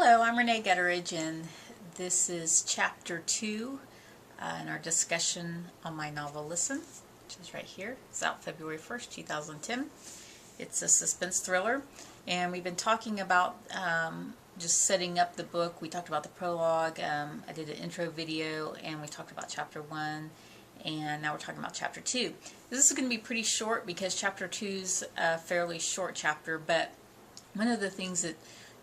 Hello, I'm Renee Gutteridge, and this is Chapter 2 in our discussion on my novel Listen, which is right here. It's out February 1st, 2010. It's a suspense thriller, and we've been talking about just setting up the book. We talked about the prologue, I did an intro video, and we talked about Chapter 1, and now we're talking about Chapter 2. This is going to be pretty short because Chapter 2 is a fairly short chapter, but one of the things that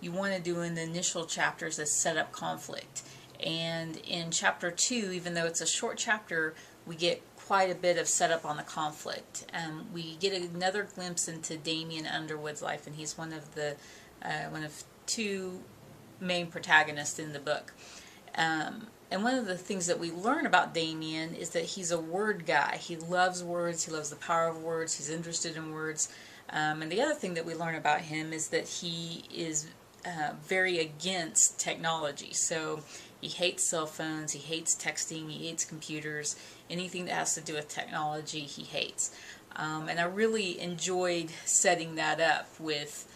you want to do in the initial chapters is set up conflict. And in Chapter 2, even though it's a short chapter, we get quite a bit of setup on the conflict. We get another glimpse into Damien Underwood's life, and he's one of two main protagonists in the book. And one of the things that we learn about Damien is that he's a word guy. He loves words, he loves the power of words, he's interested in words. And the other thing that we learn about him is that he is very against technology. So he hates cell phones, he hates texting, he hates computers, anything that has to do with technology he hates. And I really enjoyed setting that up with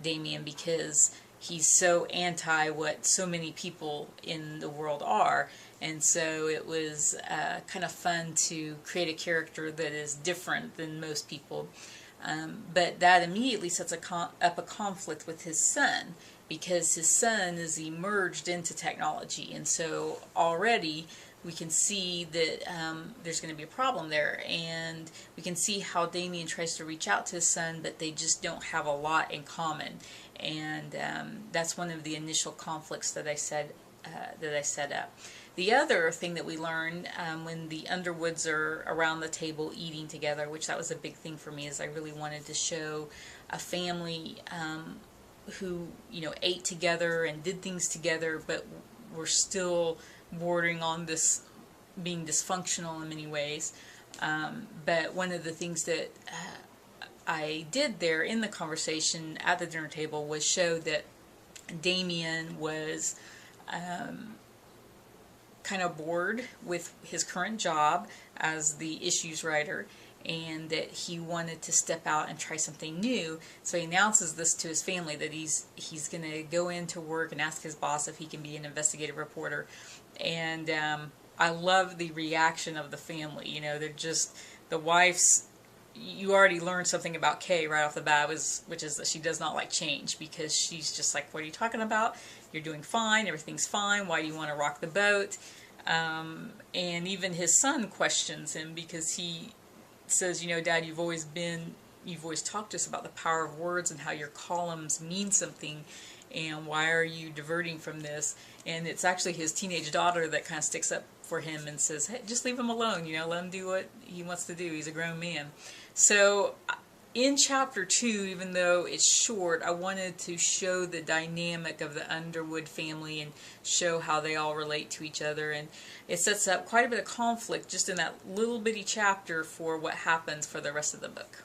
Damien because he's so anti what so many people in the world are, and so it was kind of fun to create a character that is different than most people. But that immediately sets up a conflict with his son, because his son is emerged into technology, and so already we can see that there's going to be a problem there, and we can see how Damien tries to reach out to his son, but they just don't have a lot in common, and that's one of the initial conflicts that I set up. The other thing that we learn when the Underwoods are around the table eating together, which that was a big thing for me, is I really wanted to show a family who, ate together and did things together, but were still bordering on this being dysfunctional in many ways. But one of the things that I did there in the conversation at the dinner table was show that Damien was kind of bored with his current job as the issues writer, and that he wanted to step out and try something new. So he announces this to his family, that he's going to go into work and ask his boss if he can be an investigative reporter. And I love the reaction of the family. They're just, the wife's, you already learned something about Kay right off the bat, which is that she does not like change, because she's just like, what are you talking about? You're doing fine, everything's fine, why do you want to rock the boat? And even his son questions him, because he says, Dad, you've always talked to us about the power of words and how your columns mean something, and why are you diverting from this? And it's actually his teenage daughter that kind of sticks up for him and says, hey, just leave him alone, let him do what he wants to do, he's a grown man. So in Chapter 2, even though it's short, I wanted to show the dynamic of the Underwood family and show how they all relate to each other, and it sets up quite a bit of conflict just in that little bitty chapter for what happens for the rest of the book.